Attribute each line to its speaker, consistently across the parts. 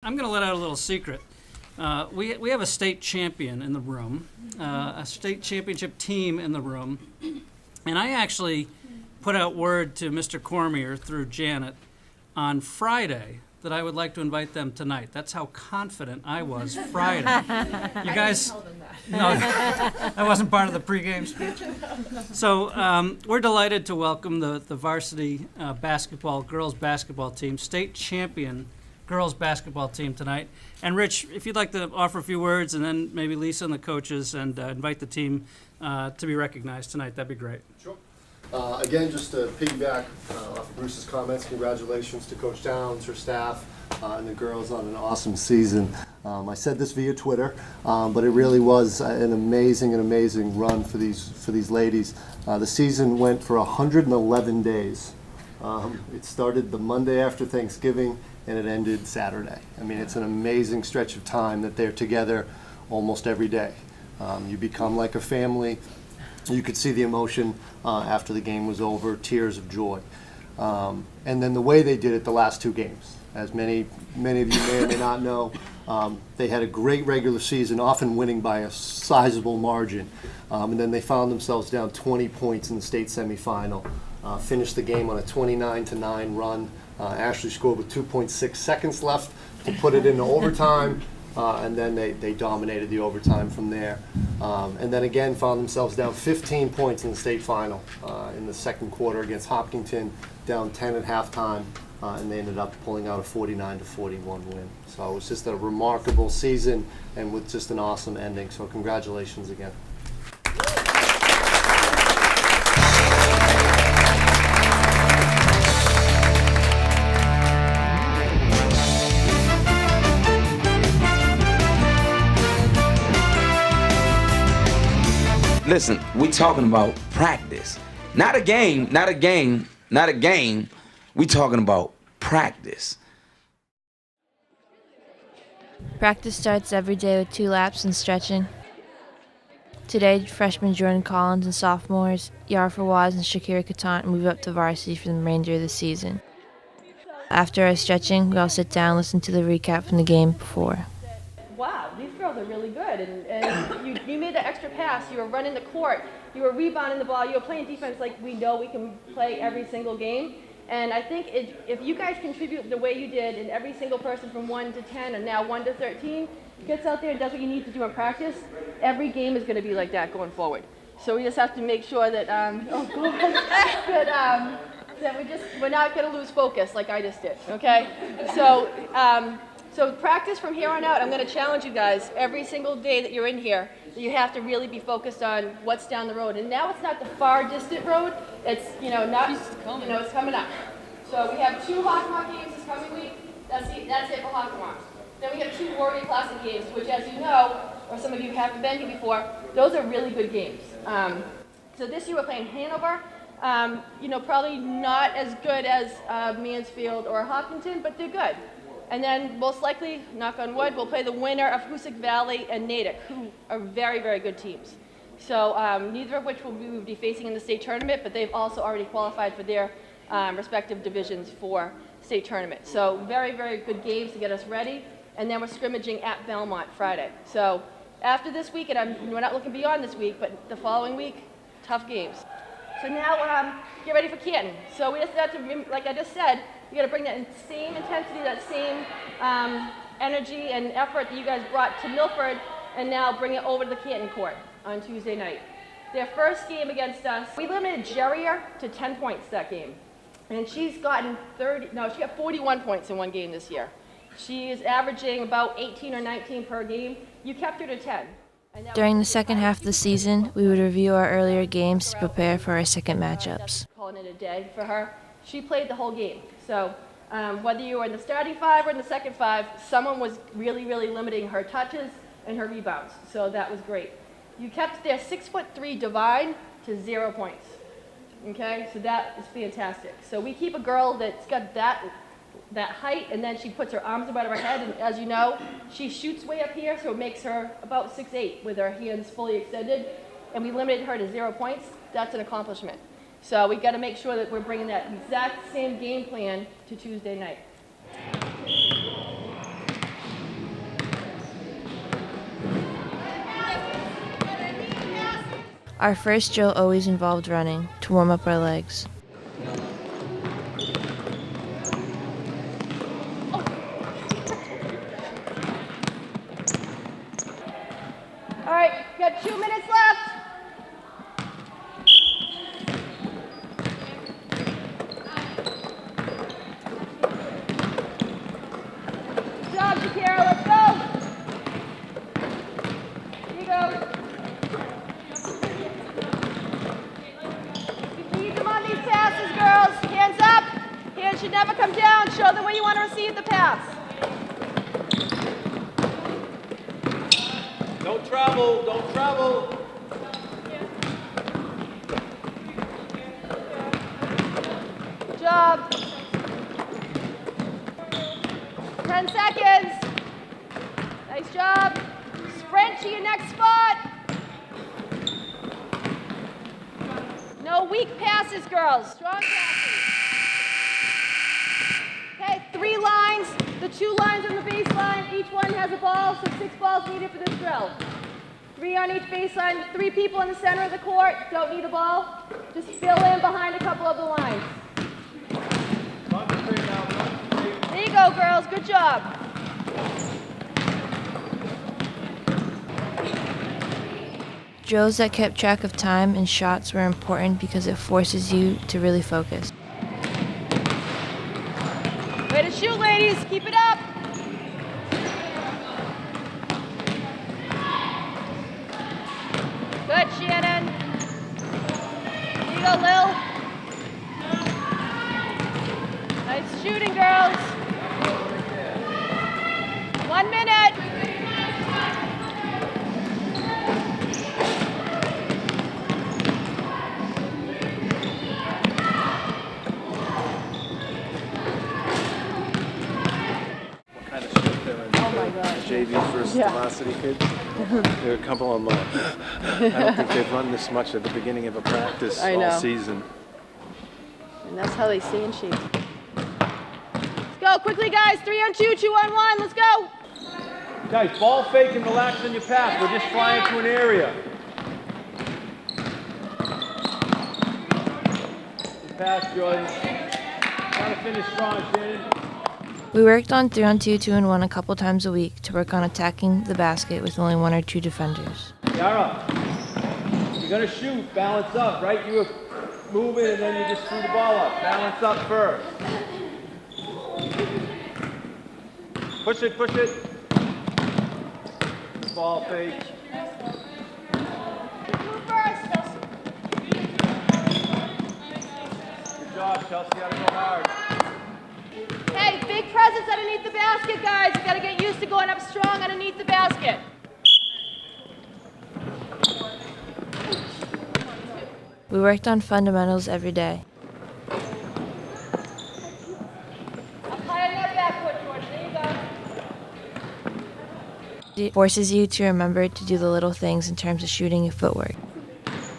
Speaker 1: I'm going to let out a little secret. We have a state champion in the room, a state championship team in the room, and I actually put out word to Mr. Cormier through Janet on Friday that I would like to invite them tonight. That's how confident I was Friday. You guys, no, I wasn't part of the pregame speech. So we're delighted to welcome the varsity girls basketball team, state champion girls basketball team tonight. And Rich, if you'd like to offer a few words, and then maybe Lisa and the coaches, and invite the team to be recognized tonight, that'd be great.
Speaker 2: Sure. Again, just to piggyback off of Bruce's comments, congratulations to Coach Downs, her staff, and the girls on an awesome season. I said this via Twitter, but it really was an amazing run for these ladies. The season went for 111 days. It started the Monday after Thanksgiving, and it ended Saturday. I mean, it's an amazing stretch of time that they're together almost every day. You become like a family. You could see the emotion after the game was over, tears of joy. And then the way they did it the last two games, as many of you may or may not know, they had a great regular season, often winning by a sizable margin. And then they found themselves down 20 points in the state semifinal, finished the game on a 29-9 run. Ashley scored with 2.6 seconds left to put it into overtime. And then they dominated the overtime from there. And then again found themselves down 15 points in the state final in the second quarter against Hopkinton, down 10 at halftime, and they ended up pulling out a 49-41 win. So it was just a remarkable season and with just an awesome ending. So congratulations again.
Speaker 3: Listen, we talking about practice. Not a game. We talking about practice.
Speaker 4: Practice starts every day with 2 laps and stretching. Today, freshmen Jordan Collins and sophomores Yara Fawaz and Shakira Katan move up to varsity for the remainder of the season. After our stretching, we all sit down and listen to the recap from the game before.
Speaker 5: Wow, these girls are really good, and you made the extra pass, you were running the court, you were rebounding the ball, you were playing defense like we know we can play every single game. And I think if you guys contribute the way you did, and every single person from 1 to 10 and now 1 to 13 gets out there and does what you need to do in practice, every game is going to be like that going forward. So we just have to make sure that, that we're not going to lose focus like I just did, okay? So practice from here on out. I'm going to challenge you guys every single day that you're in here that you have to really be focused on what's down the road. And now it's not the far distant road. It's it's coming up. So we have 2 Hawkmock games this coming week. That's it for Hawkmock. Then we have 2 Warrior Classic games, which, as you know, or some of you haven't been here before, those are really good games. So this year we're playing Hanover. Probably not as good as Mansfield or Hopkinton, but they're good. And then most likely, knock on wood, we'll play the winner of Hoosick Valley and Natick, who are very, very good teams. So neither of which we will be facing in the state tournament, but they've also already qualified for their respective divisions for state tournament. So very, very good games to get us ready. And then we're scrimmaging at Belmont Friday. So after this week, and we're not looking beyond this week, but the following week, tough games. So now get ready for Canton. So we just have to, like I just said, you got to bring that same intensity, that same energy and effort that you guys brought to Milford, and now bring it over to the Canton court on Tuesday night. Their first game against us, we limited Jerrier to 10 points that game. And she's gotten she got 41 points in one game this year. She is averaging about 18 or 19 per game. You kept her to 10.
Speaker 4: During the second half of the season, we would review our earlier games to prepare for our second matchups.
Speaker 5: Calling it a day for her. She played the whole game. So whether you were in the starting 5 or in the second 5, someone was really, really limiting her touches and her rebounds. So that was great. You kept their 6'3" Divine to 0 points. Okay, so that is fantastic. So we keep a girl that's got that height, and then she puts her arms above her head, and as you know, she shoots way up here, so it makes her about 6'8" with her hands fully extended, and we limited her to 0 points. That's an accomplishment. So we got to make sure that we're bringing that exact same game plan to Tuesday night.
Speaker 4: Our first drill always involved running to warm up our legs.
Speaker 5: All right, got 2 minutes left. Good job, Shakira, let's go. Here you go. Lead them on these passes, girls. Hands up. Hands should never come down. Show them where you want to receive the pass.
Speaker 6: Don't travel, don't travel.
Speaker 5: Good job. 10 seconds. Nice job. Sprint to your next spot. No weak passes, girls. Strong passes. Okay, 3 lines. The 2 lines on the baseline. Each one has a ball, so 6 balls needed for this drill. 3 on each baseline. 3 people in the center of the court. Don't need a ball. Just fill in behind a couple of the lines. There you go, girls. Good job.
Speaker 4: Drills that kept track of time and shots were important because it forces you to really focus.
Speaker 5: Way to shoot, ladies. Keep it up. Good, Shannon. Here you go, Lil. Nice shooting, girls. 1 minute.
Speaker 6: Kind of shit there. Oh my God. JV versus Velocity kids. They're a couple of them. I don't think they've run this much at the beginning of a practice
Speaker 5: I know.
Speaker 6: all season.
Speaker 5: And that's how they stay in shape. Let's go quickly, guys. 3 on 2, 2 on 1. Let's go.
Speaker 6: Guys, ball fake and relax on your pass. We're just flying to an area. Good pass, Jordan. Trying to finish strong, Shannon.
Speaker 4: We worked on 3 on 2, 2 on 1 a couple times a week to work on attacking the basket with only 1 or 2 defenders.
Speaker 6: Yara, you're gonna shoot, balance up, right? You were moving and then you just threw the ball up. Balance up first. Push it, push it. Ball fake.
Speaker 5: Move first.
Speaker 6: Good job, Chelsea, gotta go hard.
Speaker 5: Hey, big presence underneath the basket, guys. You gotta get used to going up strong underneath the basket.
Speaker 4: We worked on fundamentals every day.
Speaker 5: Up high on that backboard, Jordan. There you go.
Speaker 4: It forces you to remember to do the little things in terms of shooting and footwork.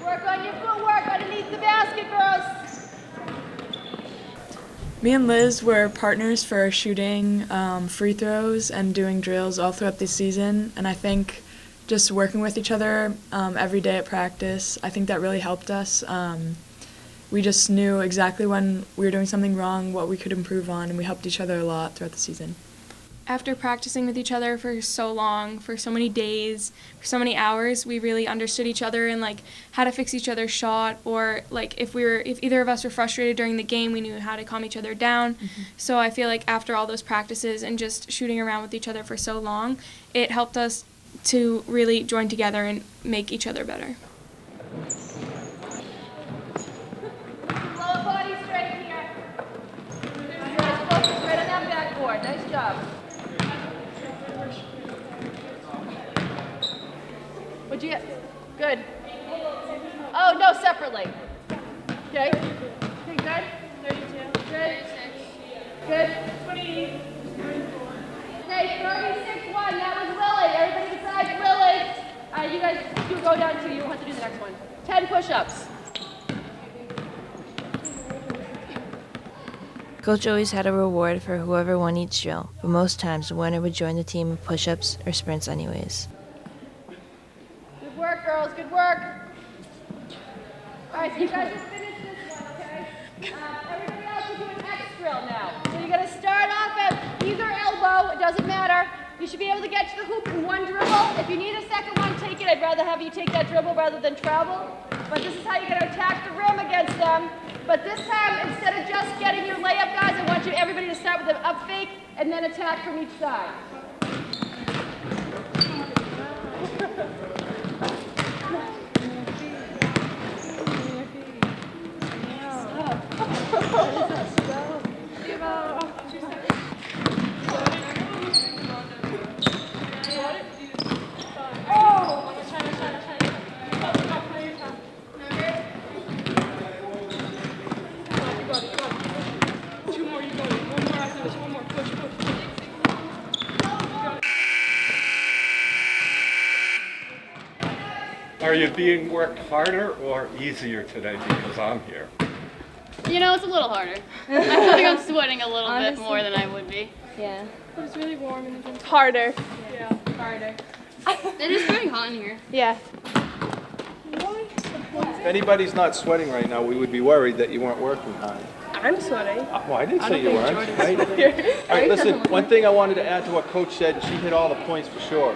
Speaker 5: Work on your footwork underneath the basket, girls.
Speaker 7: Me and Liz were partners for shooting free throws and doing drills all throughout the season, and I think just working with each other every day at practice, I think that really helped us. We just knew exactly when we were doing something wrong, what we could improve on, and we helped each other a lot throughout the season.
Speaker 8: After practicing with each other for so long, for so many days, for so many hours, we really understood each other and like how to fix each other's shot, or like if either of us were frustrated during the game, we knew how to calm each other down. So I feel like after all those practices and just shooting around with each other for so long, it helped us to really join together and make each other better.
Speaker 5: Lower body straight here. You guys focus right on that backboard. Nice job. What'd you get? Good. Oh, no, separately. Okay. Okay, good. 32. Good. Good. 20. Okay, 36-1. That was Lily. Everybody besides Lily. You guys do go down 2. You don't have to do the next one. 10 push-ups.
Speaker 4: Coach always had a reward for whoever won each drill, but most times the winner would join the team in push-ups or sprints anyways.
Speaker 5: Good work, girls. Good work. so you guys just finished this one, okay? Everybody else will do an X drill now. So you're gonna start off at either elbow, it doesn't matter. You should be able to get to the hoop in one dribble. If you need a second one, take it. I'd rather have you take that dribble rather than travel. But this is how you're gonna attack the rim against them. But this time, instead of just getting your layup, guys, I want everybody to start with an up fake and then attack from each side.
Speaker 9: Are you being worked harder or easier today because I'm here?
Speaker 10: You know, it's a little harder. I feel like I'm sweating a little bit more than I would be.
Speaker 8: Yeah. But it's really warm and it's
Speaker 5: Harder.
Speaker 8: Yeah, harder.
Speaker 10: It is pretty hot in here.
Speaker 5: Yeah.
Speaker 6: If anybody's not sweating right now, we would be worried that you weren't working hard.
Speaker 8: I'm sweating.
Speaker 6: Well, I didn't say you weren't. Right? All right, listen, one thing I wanted to add to what Coach said, and she hit all the points for sure.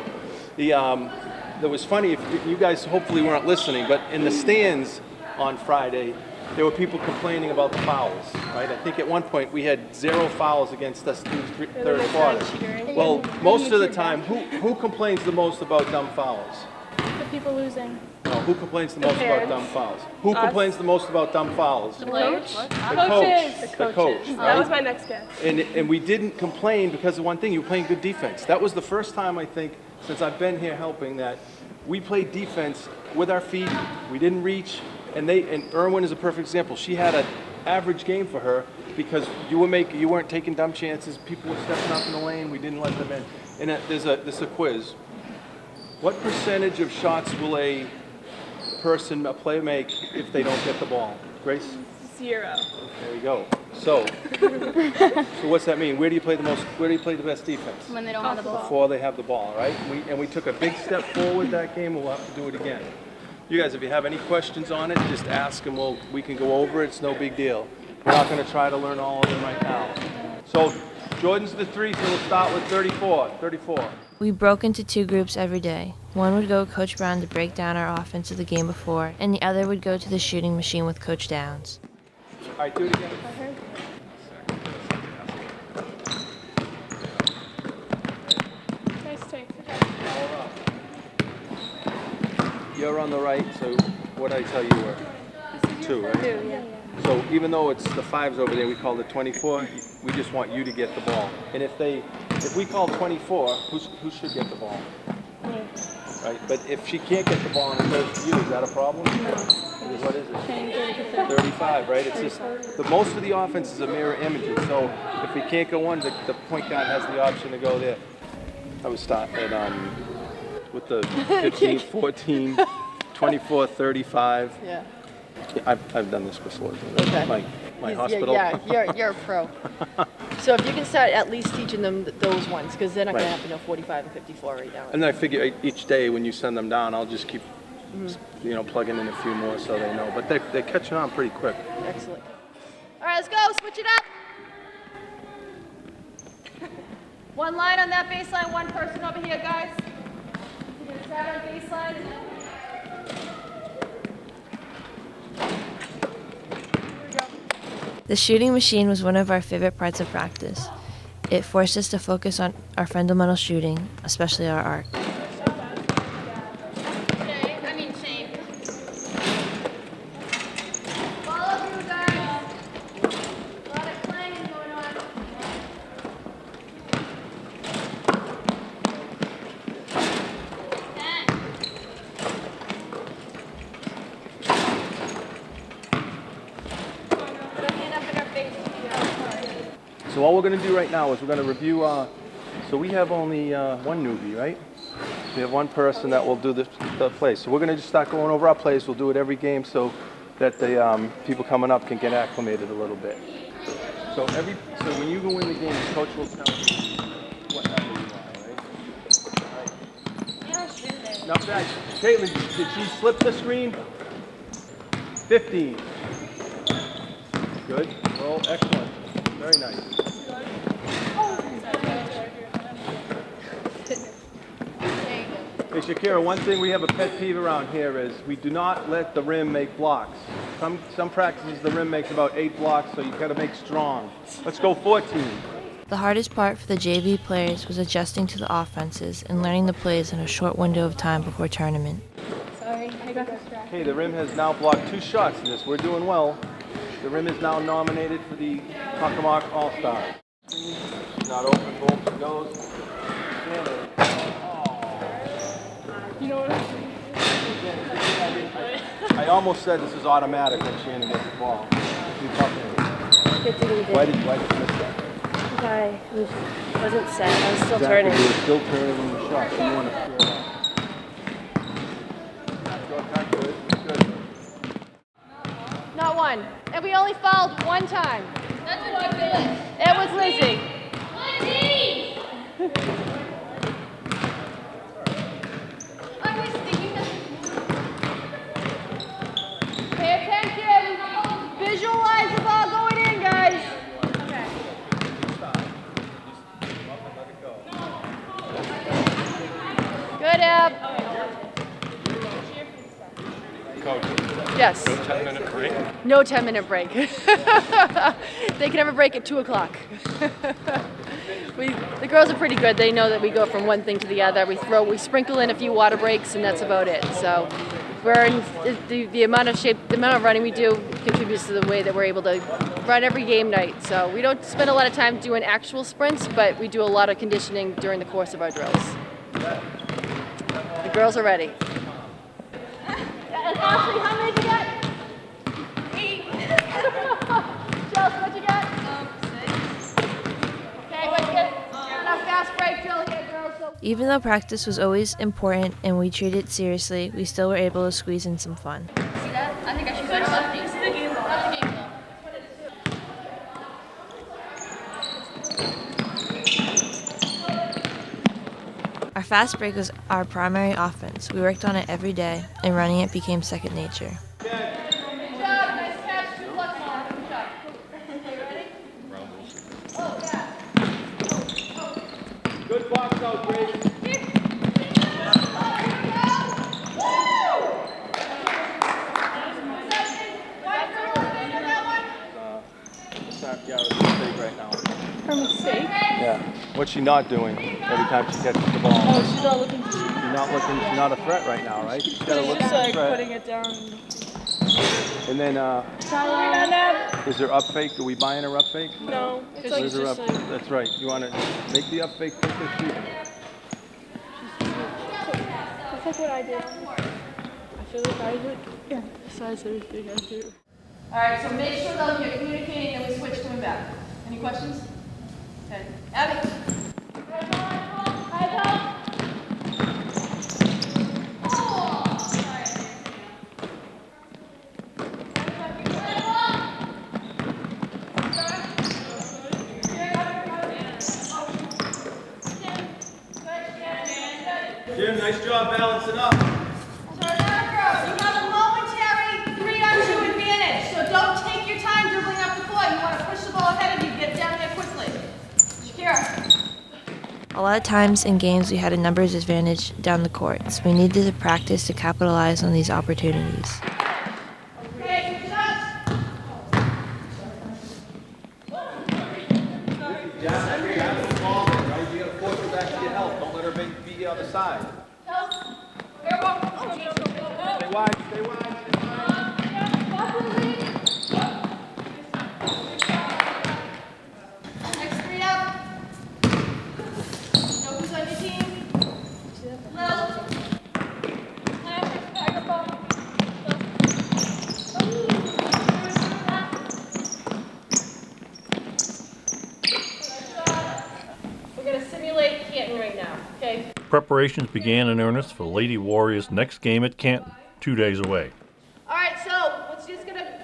Speaker 6: That was funny, if you guys hopefully weren't listening, but in the stands on Friday, there were people complaining about the fouls, right? I think at one point we had 0 fouls against us through third quarter. Well, most of the time, who complains the most about dumb fouls?
Speaker 8: The people losing.
Speaker 6: No, who complains the most about dumb fouls? Who complains the most about dumb fouls?
Speaker 10: The coach?
Speaker 6: The coach.
Speaker 8: That
Speaker 6: Right?
Speaker 8: was my next guess.
Speaker 6: And we didn't complain because of one thing, you were playing good defense. That was the first time, I think, since I've been here helping, that we played defense with our feet. We didn't reach, and Irwin is a perfect example. She had an average game for her because you weren't taking dumb chances. People were stepping up in the lane. We didn't let them in. And there's a quiz. What percentage of shots will a player make if they don't get the ball? Grace?
Speaker 8: 0.
Speaker 6: There you go. So what's that mean? Where do you play the best defense?
Speaker 10: When they don't have the ball.
Speaker 6: Before they have the ball, right? We took a big step forward that game, and we'll have to do it again. You guys, if you have any questions on it, just ask and we can go over it. It's no big deal. We're not going to try to learn all of them right now. So Jordan's the 3, so we'll start with 34.
Speaker 4: We broke into 2 groups every day. One would go with Coach Brown to break down our offense of the game before, and the other would go to the shooting machine with Coach Downs.
Speaker 6: All right, do it again.
Speaker 8: Nice take.
Speaker 6: You're on the right, so what did I tell you were? 2, right?
Speaker 8: 2, yeah.
Speaker 6: So even though it's the 5s over there, we call it 24. We just want you to get the ball. And if we call 24, who should get the ball?
Speaker 8: Me.
Speaker 6: Right. But if she can't get the ball and it goes to you, is that a problem? No. What is it? 35, right? It's just most of the offense is a mirror image. So if we can't go one, the point guard has the option to go there. I would start at with the 15, 14, 24, 35.
Speaker 5: Yeah.
Speaker 6: I've done this before.
Speaker 5: Okay.
Speaker 6: My hospital.
Speaker 5: Yeah, you're a pro. So if you can start at least teaching them those ones, because they're not going to have to know 45 and 54 right now.
Speaker 6: And then I figure each day when you send them down, I'll just keep, plugging in a few more so they know. But they're catching on pretty quick.
Speaker 5: Excellent. All right, let's go. Switch it up. One line on that baseline, one person over here, guys. You're going to start on baseline. And then...
Speaker 4: The shooting machine was one of our favorite parts of practice. It forced us to focus on our fundamental shooting, especially our arc.
Speaker 10: Shane.
Speaker 5: Follow through, guys. A lot of clanging going on.
Speaker 6: So all we're going to do right now is we're going to review, so we have only one newbie, right? We have one person that will do the plays. So we're going to just start going over our plays. We'll do it every game so that the people coming up can get acclimated a little bit. So when you go in the game, the coach will tell you what number you are, right? Now, Caitlin, did she slip the screen? 15. Good. Roll. Excellent. Very nice. Hey, Shakira, one thing we have a pet peeve around here is we do not let the rim make blocks. Some practices the rim makes about 8 blocks, so you got to make strong. Let's go 14.
Speaker 4: The hardest part for the JV players was adjusting to the offenses and learning the plays in a short window of time before tournament.
Speaker 10: Sorry, I got distracted.
Speaker 6: Okay, the rim has now blocked 2 shots in this. We're doing well. The rim is now nominated for the Tuckamock All-Stars. Not open, boom, she goes. Standing.
Speaker 10: You know what I'm saying?
Speaker 6: I almost said this is automatic when Shannon gets the ball. Why did you miss that?
Speaker 11: I wasn't set. I was still
Speaker 6: Exactly,
Speaker 11: turning.
Speaker 6: you were still turning when you shot, so you want to clear that. Good.
Speaker 5: Not one. And we only fouled one time.
Speaker 10: That's ridiculous.
Speaker 5: It was Lizzie. Pay attention. Visualize the ball going in, guys. Good, Ab.
Speaker 9: Coach,
Speaker 5: Yes.
Speaker 9: no 10-minute break?
Speaker 5: No 10-minute break. They can have a break at 2 o'clock. The girls are pretty good. They know that we go from one thing to the other. We sprinkle in a few water breaks, and that's about it. So we're in the amount of running we do contributes to the way that we're able to run every game night. So we don't spend a lot of time doing actual sprints, but we do a lot of conditioning during the course of our drills. The girls are ready. Ashley, how many did you get? 8. Chelsea, what'd you get? 6. Okay, let's get enough fast break drill here, girls.
Speaker 4: Even though practice was always important and we treated it seriously, we still were able to squeeze in some fun.
Speaker 10: See that? I think I should go to lefty. This is the game ball. That's the game ball.
Speaker 4: Our fast break was our primary offense. We worked on it every day, and running it became second nature.
Speaker 5: Good job, nice catch. Good luck, Mom. Good job. You ready? Oh, yeah.
Speaker 6: Good box out, Grace. Yeah, it's a mistake right now.
Speaker 10: Her mistake?
Speaker 6: Yeah. What's she not doing every time she catches the ball?
Speaker 10: Oh, she's not looking to shoot.
Speaker 6: She's not looking. She's not a threat right now, right? She's got to look
Speaker 10: She's
Speaker 6: at
Speaker 10: like
Speaker 6: the threat.
Speaker 10: putting it down.
Speaker 6: And then, is there up fake? Are we buying her up fake?
Speaker 10: No, it's
Speaker 6: Where's her
Speaker 10: just
Speaker 6: up?
Speaker 10: like,
Speaker 6: That's right. You want to make the up fake quick and shoot.
Speaker 10: that's like what I did. I feel like I would emphasize everything I do.
Speaker 5: All right, so make sure though you're communicating and we switch coming back. Any questions? Okay. Abby.
Speaker 6: Jim, nice job balancing up.
Speaker 5: So remember, girls, you have a momentary 3-on-2 advantage. So don't take your time dribbling up the court. You want to push the ball ahead of you. Get down there quickly. Shakira.
Speaker 4: A lot of times in games we had a numbers advantage down the court, so we needed to practice to capitalize on these opportunities.
Speaker 5: Okay, good shots.
Speaker 6: Jab the ball, right? You got to force her back to your help. Don't let her be the other side. Stay wide, stay wide.
Speaker 5: Next 3 up. Know who's on your team? Lil. We're going to simulate Canton right now, okay?
Speaker 12: Preparations began in earnest for Lady Warriors' next game at Canton, 2 days away.
Speaker 5: All right, so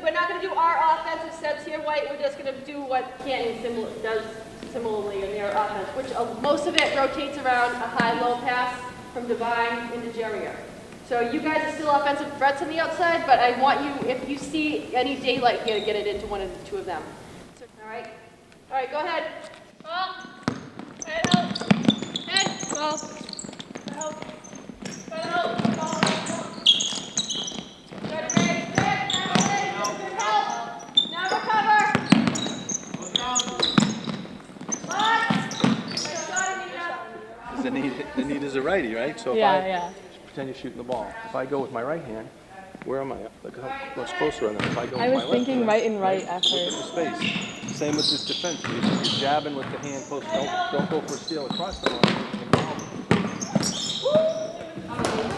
Speaker 5: we're not going to do our offensive sets here, White. We're just going to do what Canton does similarly in their offense, which most of it rotates around a high-low pass from Divine into Jerrier. So you guys are still offensive threats on the outside, but I want you, if you see any daylight here, to get it into one of the two of them. So, all right? All right, go ahead. Ball. Head out. Head. Ball. Help. Head out. Ball. Good, great. Good. Help. Now recover.
Speaker 6: Anita's a righty, right? So if pretend you're shooting the ball. If I go with my right hand, where am I? Look how much closer I am. If I go with my left
Speaker 10: thinking
Speaker 6: hand,
Speaker 10: right and right at
Speaker 6: look at
Speaker 10: first.
Speaker 6: the space. Same with this defense. You're jabbing with the hand close. Don't go for a steal across the line.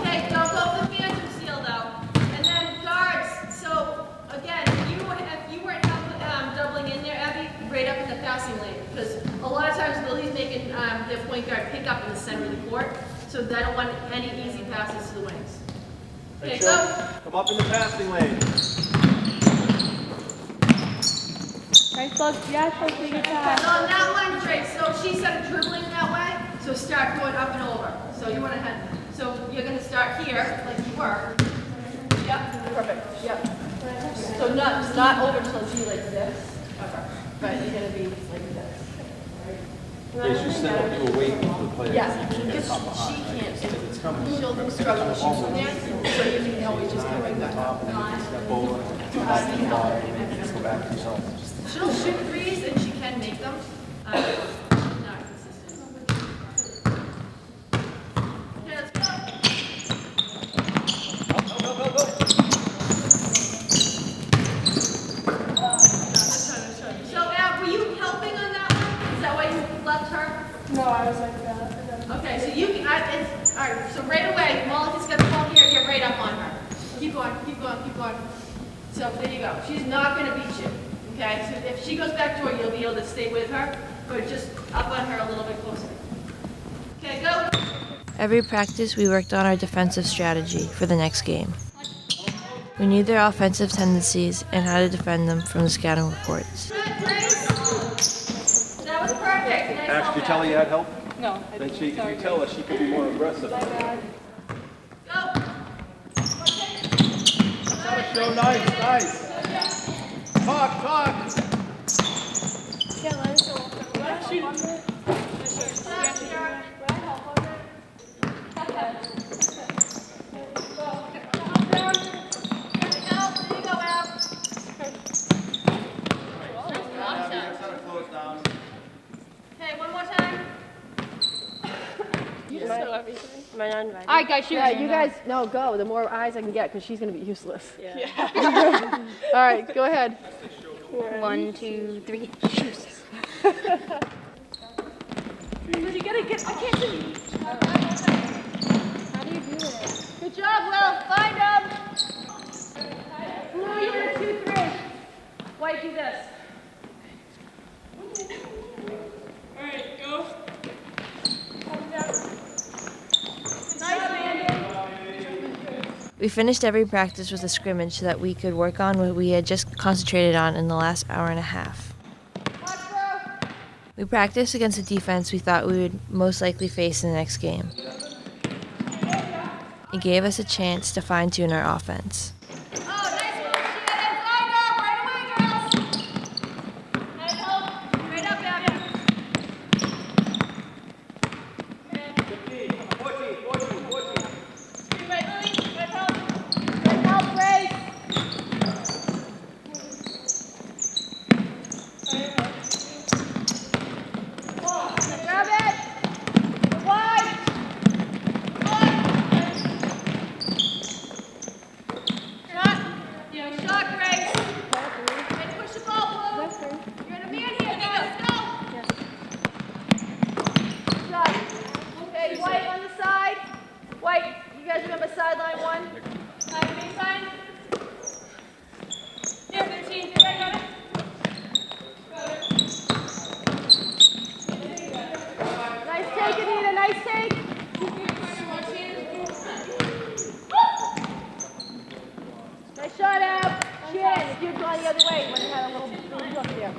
Speaker 5: Okay, don't go for the phantom seal though. And then guards. So again, if you weren't doubling in there, Abby, right up in the passing lane, because a lot of times Lily's making their point guard pick up in the center of the court, so they don't want any easy passes to the wings. Okay, go.
Speaker 6: Come up in the passing lane.
Speaker 10: Nice look. Yeah, Chelsea, good pass.
Speaker 5: So on that one, Drake, so she started dribbling that way, so start going up and over. So you want to head, so you're going to start here, like you were. Yep, perfect, yep. So not over till G like this, but you're going to be like this.
Speaker 6: They should set up you away from the player.
Speaker 5: Yes, because she can't. She'll struggle to shoot from there, so you can always just go right back up. She'll shoot threes and she can make them. Not consistent. Okay, let's go. So, Ab, were you helping on that one? Is that why you left her?
Speaker 10: No, I was like that.
Speaker 5: Okay, so you can, all right, so right away, Monica's got the ball here, get right up on her. Keep going, keep going, keep going. So there you go. She's not going to beat you. Okay, so if she goes back to her, you'll be able to stay with her, but just up on her a little bit closer. Okay, go.
Speaker 4: Every practice, we worked on our defensive strategy for the next game. We knew their offensive tendencies and how to defend them from the scouting reports.
Speaker 5: Good, Grace. That was perfect. Nice
Speaker 6: Ash, did you tell her you had help?
Speaker 10: No.
Speaker 6: Then if you tell her, she could be more aggressive.
Speaker 5: Go.
Speaker 6: Show, nice. Talk.
Speaker 5: Okay, one more time.
Speaker 11: Am I not invited?
Speaker 5: All right, guys, you guys, no, go. The more eyes I can get, because she's going to be useless.
Speaker 11: Yeah.
Speaker 5: All right, go ahead.
Speaker 11: 1, 2, 3.
Speaker 5: You gotta get, I can't see.
Speaker 11: How do you do it?
Speaker 5: Good job, Will. Find him. Blue, you're in 2, 3. White, do this.
Speaker 10: All right, go.
Speaker 5: Nice, Landon.
Speaker 4: We finished every practice with a scrimmage so that we could work on what we had just concentrated on in the last hour and a half.
Speaker 5: Foxboro.
Speaker 4: We practiced against the defense we thought we would most likely face in the next game. It gave us a chance to fine-tune our offense.
Speaker 5: Oh, nice move, Shannon. Find up right away, girls. Head up. Right up, Abby. Right, Lily. Right help. Right help, Grace. Grab it. Wide. Shot, Grace. And push the ball, Blue. You're in a man here, guys. Go. Shot. Okay, White on the side. White, you guys remember sideline 1? Baseline. Yeah, 13. Get ready, got it. Nice take, Anita. Nice take. Nice shot, Ab. Shannon, if you'd gone the other way, you would have had a little look there.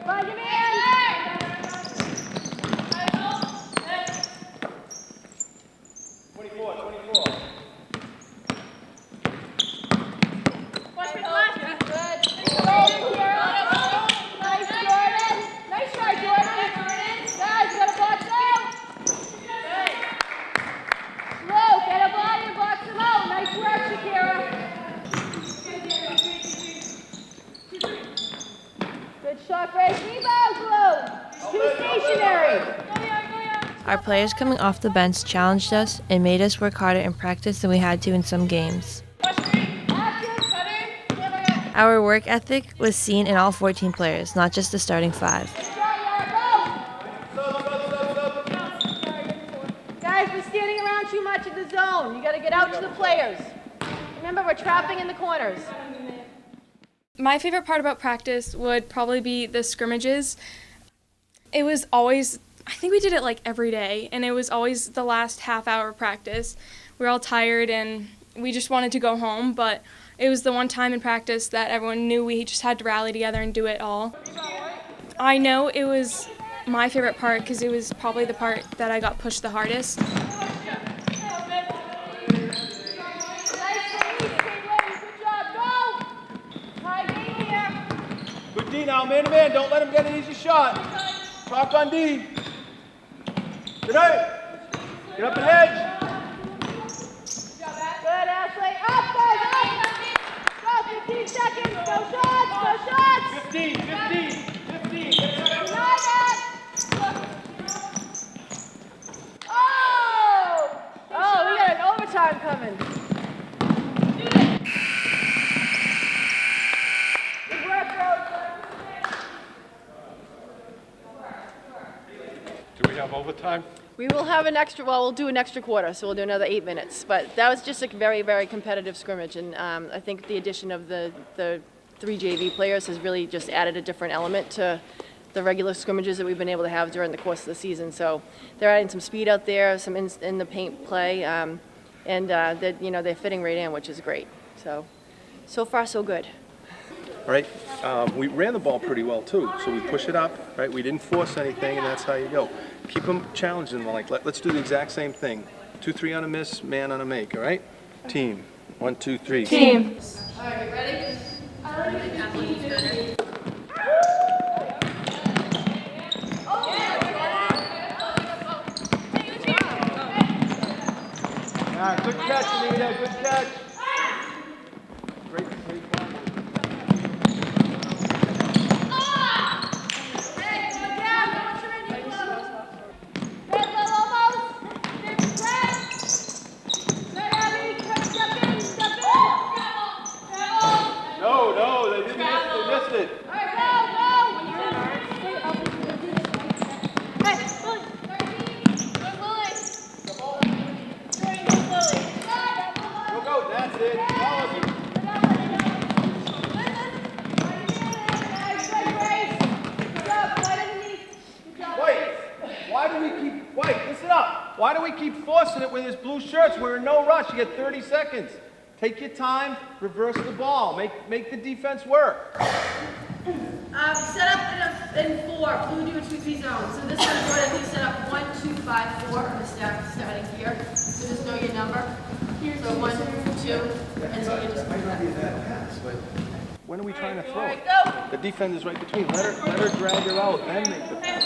Speaker 5: Come on, give me in.
Speaker 6: 24.
Speaker 5: too stationary.
Speaker 4: Our players coming off the bench challenged us and made us work harder in practice than we had to in some games. Our work ethic was seen in all 14 players, not just the starting 5.
Speaker 5: Guys, we're standing around too much in the zone. You got to get out to the players. Remember, we're trapping in the corners.
Speaker 8: My favorite part about practice would probably be the scrimmages. It was always, I think we did it like every day, and it was always the last half hour of practice. We were all tired and we just wanted to go home, but it was the one time in practice that everyone knew we just had to rally together and do it all. I know it was my favorite part because it was probably the part that I got pushed the hardest.
Speaker 6: Good D now, man to man. Don't let him get an easy shot. Talk on D. Good night. Get up and hedge.
Speaker 5: Good, Ashley. Up, guys, up. Go, 15 seconds. Go shots, go shots.
Speaker 6: 15.
Speaker 5: Oh, we got an overtime coming. Good work, girls.
Speaker 9: Do we have overtime?
Speaker 5: We will have an extra, well, we'll do an extra quarter, so we'll do another 8 minutes. But that was just a very, very competitive scrimmage, and I think the addition of the 3 JV players has really just added a different element to the regular scrimmages that we've been able to have during the course of the season. So they're adding some speed out there, some in the paint play, and they're fitting right in, which is great. So far, so good.
Speaker 6: Right, we ran the ball pretty well too, so we push it up, right? We didn't force anything, and that's how you go. Keep them challenging, like let's do the exact same thing. 2-3 on a miss, man on a make, all right? Team, 1, 2, 3.
Speaker 8: Team.
Speaker 5: All right, ready?
Speaker 6: Good catch, Anita, good catch. Great combo. No, they didn't miss, they missed it.
Speaker 5: All right, go! Hey, Lily.
Speaker 6: Go, that's it. Follow me. White, listen up. Why do we keep forcing it with his blue shirts? We're in no rush. You get 30 seconds. Take your time, reverse the ball. Make the defense work.
Speaker 5: Set up in 4. Blue do a 2-3 zone. So this one's what you set up 1, 2, 5, 4 on the starting here. So just know your number. So 1, 2, and so you just.
Speaker 6: When are we trying to throw it?
Speaker 5: Go.
Speaker 6: The defender's right between. Let her drag her out, then make the pass.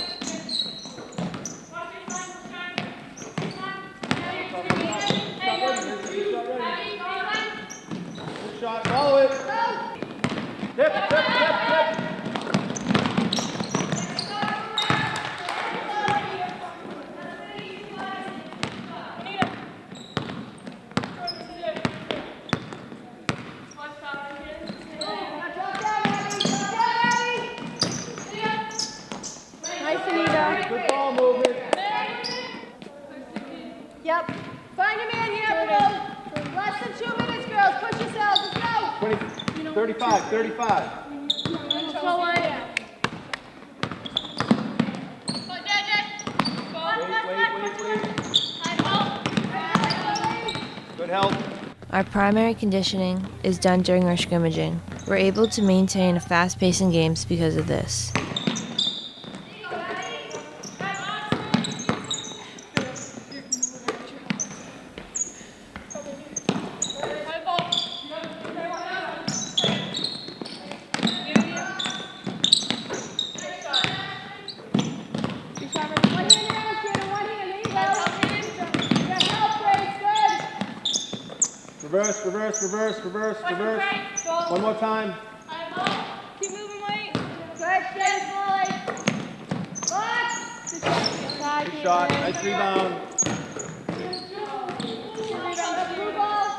Speaker 6: Good shot, follow it. Tip.
Speaker 5: Nice, Anita.
Speaker 6: Good ball movement.
Speaker 5: Yep. Find your man here, Blue. Less than 2 minutes, girls. Push yourselves. Let's go.
Speaker 6: 20, 35. Wait. Good help.
Speaker 4: Our primary conditioning is done during our scrimmaging. We're able to maintain a fast pace in games because of this.
Speaker 6: Reverse. One more time.
Speaker 8: Keep moving, White.
Speaker 5: Good, stay slowly. Lock.
Speaker 6: shot. Nice rebound. It's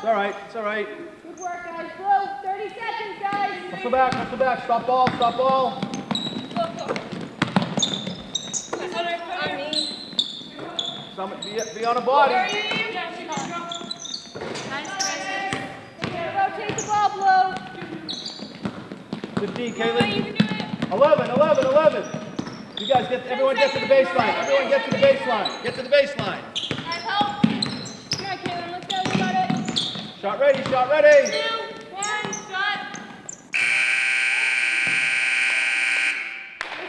Speaker 6: all right. It's all right.
Speaker 5: Good work, guys. Blue, 30 seconds, guys.
Speaker 6: Hustle back. Hustle back. Stop ball. Stop ball. Be on a body.
Speaker 5: Rotate the ball, Blue.
Speaker 6: 15, Caitlin. 11. You guys everyone get to the baseline. Everyone get to the baseline. Get to the baseline.
Speaker 11: Come on, Caitlin, let's go. We got it.
Speaker 6: Shot ready. Shot ready.
Speaker 11: 2, 1, shot.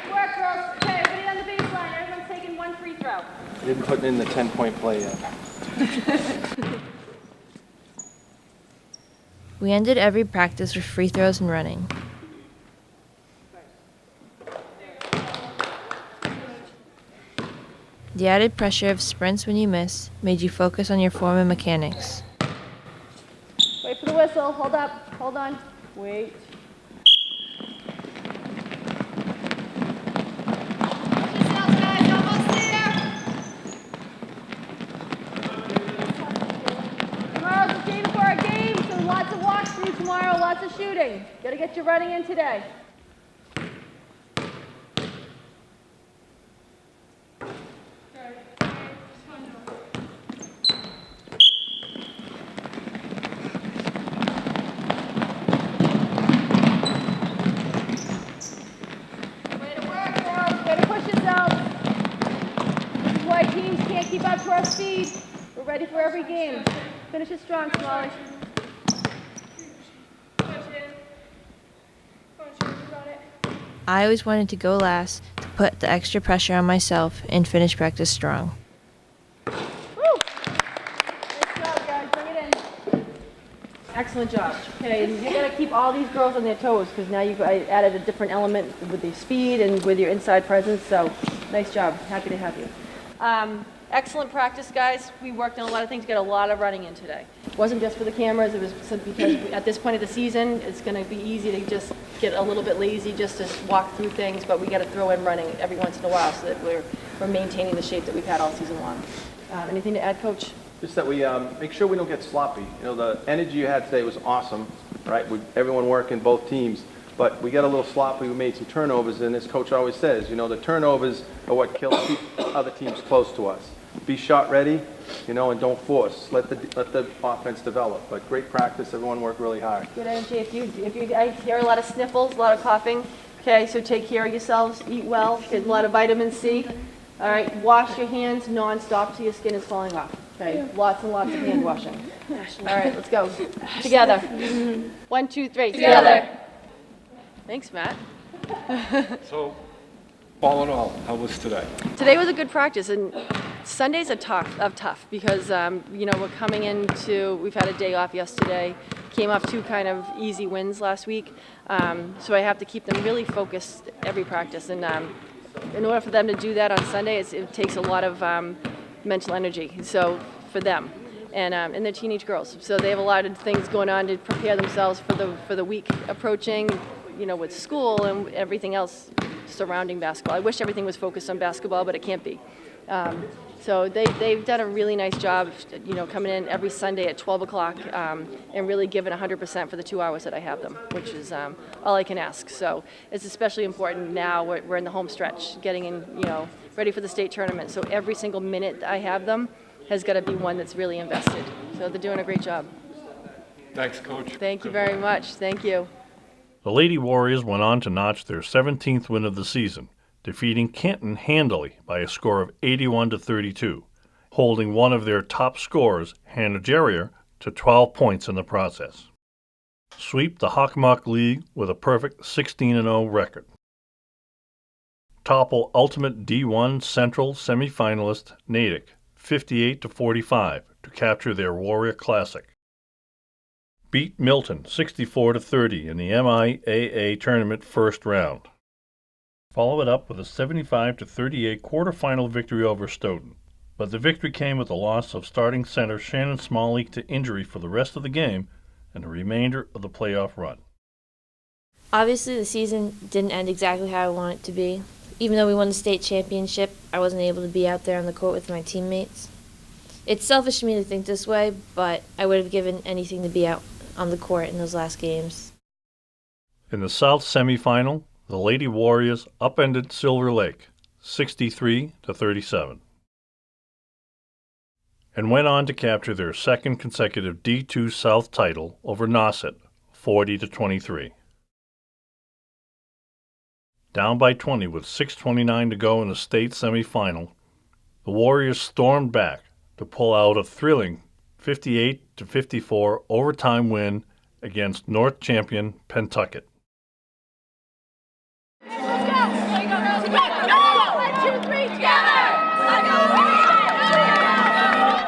Speaker 5: Good work, girls. Okay, everybody on the baseline. Everyone's taking one free throw.
Speaker 6: I didn't put in the 10-point play yet.
Speaker 4: We ended every practice with free throws and running. The added pressure of sprints when you miss made you focus on your form and mechanics.
Speaker 5: Wait for the whistle. Hold up. Hold on. Wait. Tomorrow's the day before our game, so lots of walkthrough tomorrow, lots of shooting. Gotta get your running in today. Way to work, girls. Way to push yourselves. This is why teams can't keep up to our speed. We're ready for every game. Finish it strong, Smalley.
Speaker 4: I always wanted to go last to put the extra pressure on myself and finish practice strong.
Speaker 5: Woo! Nice job, guys. Bring it in. Excellent job. Okay, and you gotta keep all these girls on their toes because now you've added a different element with the speed and with your inside presence. So, nice job. Happy to have you. Excellent practice, guys. We worked on a lot of things. Got a lot of running in today. It wasn't just for the cameras. It was because at this point of the season, it's going to be easy to just get a little bit lazy just to walk through things. But we got to throw in running every once in a while so that we're maintaining the shape that we've had all season long. Anything to add, Coach?
Speaker 6: Just that we make sure we don't get sloppy. You know, the energy you had today was awesome, right? With everyone working, both teams. But we got a little sloppy. We made some turnovers, and as Coach always says, you know, the turnovers are what kill other teams close to us. Be shot ready, you know, and don't force. Let the offense develop. But great practice. Everyone worked really hard.
Speaker 5: Good energy. I hear a lot of sniffles, a lot of coughing. Okay, so take care of yourselves. Eat well. Get a lot of vitamin C. All right, wash your hands nonstop so your skin is falling off. Okay, lots and lots of hand washing. All right, let's go. Together. 1, 2, 3. Together. Thanks, Matt.
Speaker 9: So, all in all, how was today?
Speaker 5: Today was a good practice, and Sundays are tough because you know, we're coming into, we've had a day off yesterday, came off 2 kind of easy wins last week, so I have to keep them really focused every practice, and in order for them to do that on Sunday, it takes a lot of mental energy. So for them. And they're teenage girls, so they have a lot of things going on to prepare themselves for the week approaching, you know, with school and everything else surrounding basketball. I wish everything was focused on basketball, but it can't be. So they've done a really nice job, you know, coming in every Sunday at 12 o'clock and really giving 100% for the 2 hours that I have them, which is all I can ask. So it's especially important now. We're in the home stretch, getting in, you know, ready for the state tournament. So every single minute that I have them has got to be one that's really invested. So they're doing a great job.
Speaker 9: Thanks, Coach.
Speaker 5: Thank you very much. Thank you.
Speaker 12: The Lady Warriors went on to notch their 17th win of the season, defeating Canton handily by a score of 81-32, holding one of their top scorers, Hannah Jerrier, to 12 points in the process. Sweep the Hockomock League with a perfect 16-0 record. Topple Ultimate D1 Central semifinalist Natick 58-45 to capture their Warrior Classic. Beat Milton 64-30 in the MIAA tournament first round. Follow it up with a 75-38 quarterfinal victory over Stoughton, but the victory came with the loss of starting center Shannon Smalley to injury for the rest of the game and the remainder of the playoff run.
Speaker 4: Obviously, the season didn't end exactly how I want it to be. Even though we won the state championship, I wasn't able to be out there on the court with my teammates. It's selfish of me to think this way, but I would have given anything to be out on the court in those last games.
Speaker 12: In the South semifinal, the Lady Warriors upended Silver Lake 63-37 and went on to capture their second consecutive D2 South title over Nauset 40-23. Down by 20 with 6:29 to go in the state semifinal, the Warriors stormed back to pull out a thrilling 58-54 overtime win against North champion Pentucket.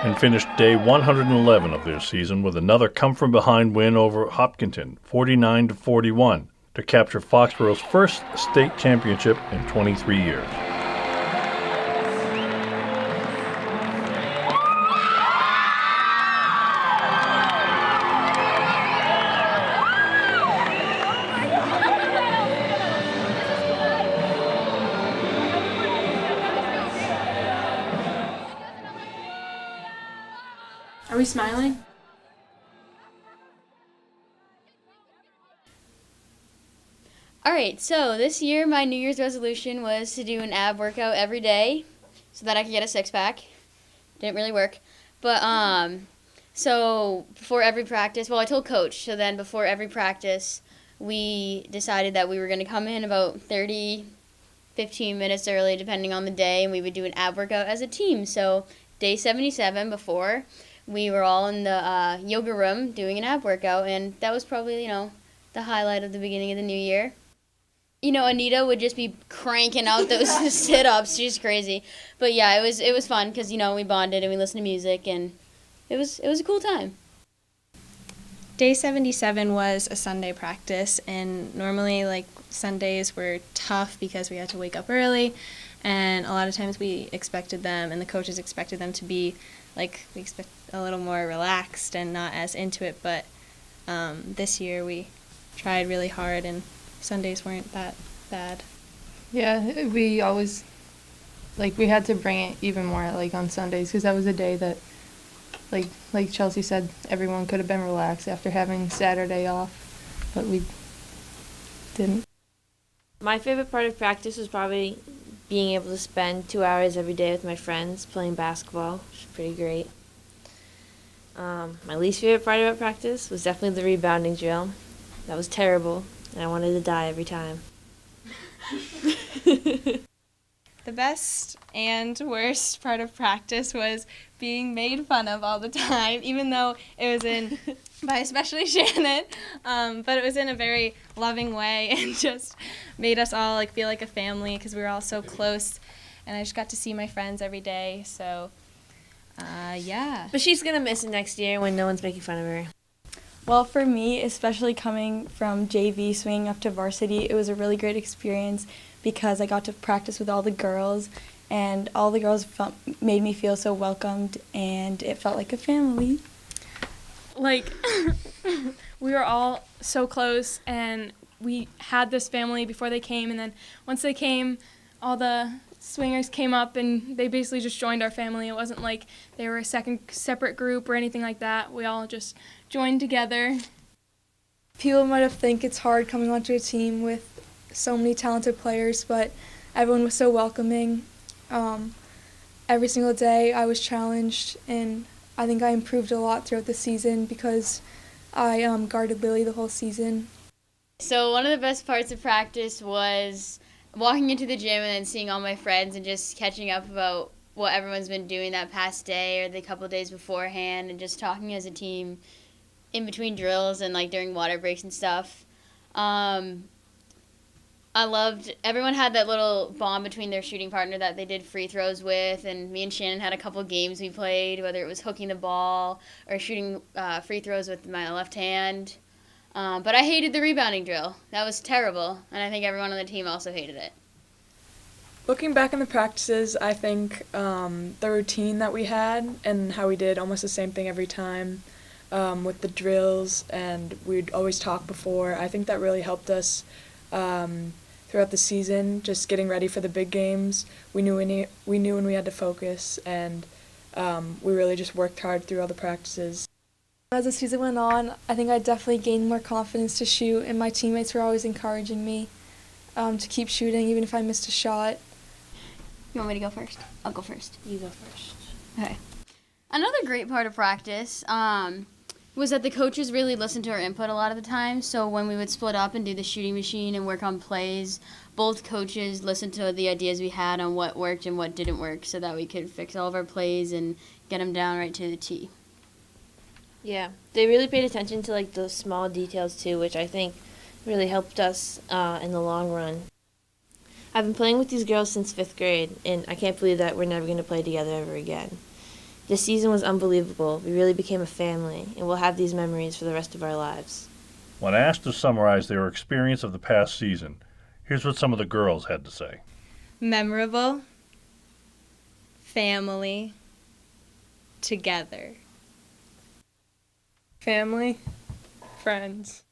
Speaker 12: And finished day 111 of their season with another come-from-behind win over Hopkinton, 49-41, to capture Foxboro's first state championship in 23 years.
Speaker 8: Are we smiling?
Speaker 11: Alright, so this year my New Year's resolution was to do an ab workout every day so that I could get a six-pack. Didn't really work. But, so before every practice, well, I told Coach, so then before every practice, we decided that we were going to come in about 15 minutes early, depending on the day, and we would do an ab workout as a team. So day 77 before, we were all in the yoga room doing an ab workout, and that was probably, the highlight of the beginning of the new year. Anita would just be cranking out those sit-ups. She's crazy. But yeah, it was fun because, we bonded and we listened to music, and it was a cool time.
Speaker 13: Day 77 was a Sunday practice, and normally, Sundays were tough because we had to wake up early, and a lot of times we expected them, and the coaches expected them to be, we expect a little more relaxed and not as into it, but this year we tried really hard, and Sundays weren't that bad.
Speaker 10: Yeah, we always, we had to bring it even more, on Sundays, because that was a day that, like Chelsea said, everyone could have been relaxed after having Saturday off, but we didn't.
Speaker 4: My favorite part of practice was probably being able to spend 2 hours every day with my friends playing basketball, which was pretty great. My least favorite part about practice was definitely the rebounding drill. That was terrible, and I wanted to die every time.
Speaker 13: The best and worst part of practice was being made fun of all the time, even though it was by especially Shannon, but it was in a very loving way and just made us all feel like a family because we were all so close, and I just got to see my friends every day, so yeah.
Speaker 4: But she's going to miss it next year when no one's making fun of her.
Speaker 14: Well, for me, especially coming from JV swinging up to varsity, it was a really great experience because I got to practice with all the girls, and all the girls made me feel so welcomed, and it felt like a family.
Speaker 8: We were all so close, and we had this family before they came, and then once they came, all the swingers came up, and they basically just joined our family. It wasn't like they were a separate group or anything like that. We all just joined together.
Speaker 14: People might have think it's hard coming onto a team with so many talented players, but everyone was so welcoming. Every single day I was challenged, and I think I improved a lot throughout the season because I guarded Lily the whole season.
Speaker 11: So one of the best parts of practice was walking into the gym and then seeing all my friends and just catching up about what everyone's been doing that past day or the couple days beforehand, and just talking as a team in between drills and during water breaks and stuff. I loved, everyone had that little bond between their shooting partner that they did free throws with, and me and Shannon had a couple games we played, whether it was hooking the ball or shooting free throws with my left hand. But I hated the rebounding drill. That was terrible, and I think everyone on the team also hated it.
Speaker 7: Looking back on the practices, I think the routine that we had and how we did almost the same thing every time with the drills, and we'd always talk before, I think that really helped us throughout the season, just getting ready for the big games. We knew when we had to focus, and we really just worked hard through all the practices.
Speaker 14: As the season went on, I think I definitely gained more confidence to shoot, and my teammates were always encouraging me to keep shooting, even if I missed a shot.
Speaker 11: You want me to go first? I'll go first.
Speaker 4: You go first.
Speaker 11: Okay. Another great part of practice was that the coaches really listened to our input a lot of the time. So when we would split up and do the shooting machine and work on plays, both coaches listened to the ideas we had on what worked and what didn't work so that we could fix all of our plays and get them down right to the tee.
Speaker 4: Yeah, they really paid attention to like those small details too, which I think really helped us in the long run. I've been playing with these girls since 5th grade, and I can't believe that we're never going to play together ever again. This season was unbelievable. We really became a family, and we'll have these memories for the rest of our lives.
Speaker 12: When asked to summarize their experience of the past season, here's what some of the girls had to say.
Speaker 13: Memorable, family, together.
Speaker 7: Family, friends,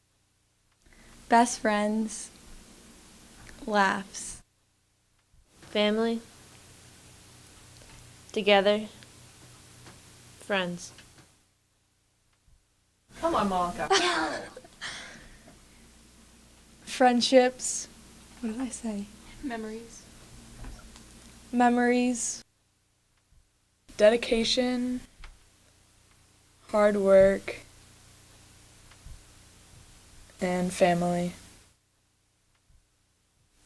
Speaker 10: Best friends, laughs.
Speaker 4: Family, together, friends.
Speaker 5: Come on, Monica.
Speaker 14: Friendships. What did I say?
Speaker 8: Memories.
Speaker 14: Memories.
Speaker 7: dedication, hard work, and family.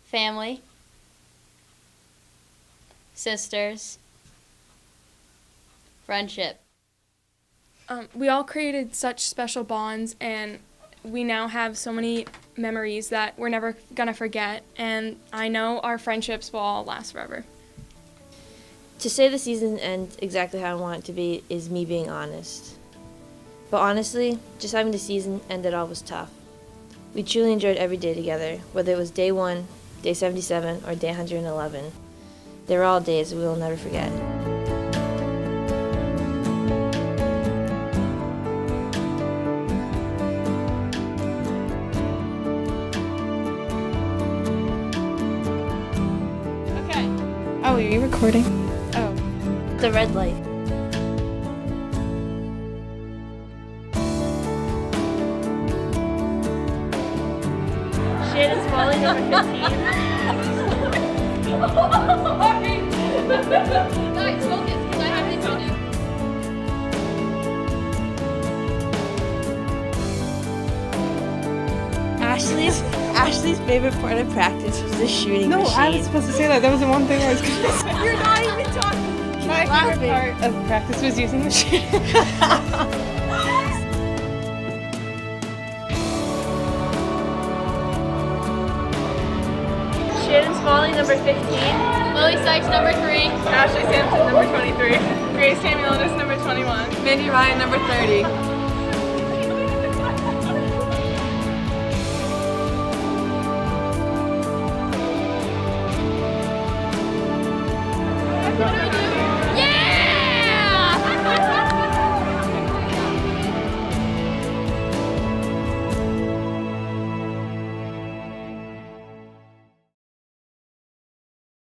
Speaker 11: Family. Sisters. Friendship.
Speaker 8: We all created such special bonds, and we now have so many memories that we're never gonna forget, and I know our friendships will all last forever.
Speaker 4: To say the season ends exactly how I want it to be is me being honest. But honestly, just having the season end it all was tough. We truly enjoyed every day together, whether it was day 1, day 77, or day 111. They were all days we will never forget.
Speaker 8: Okay.
Speaker 10: Oh, are you recording?
Speaker 8: Oh.
Speaker 4: The red light. Shannon Smalley, number 15.
Speaker 11: Guys, focus, because I have things to do.
Speaker 4: Ashley's favorite part of practice was the shooting
Speaker 10: No,
Speaker 4: machine.
Speaker 10: I was supposed to say that. That was the one thing I was going to say.
Speaker 4: You're not even talking.
Speaker 10: My favorite part of practice was using the shooting.
Speaker 4: Shannon Smalley, number 15.
Speaker 11: Lily Sykes, number 3.
Speaker 10: Ashley Sampson, number 23. Grace Samuelis, number 21. Mandy Ryan, number 30.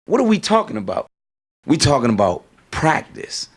Speaker 3: What are we talking about? We talking about practice.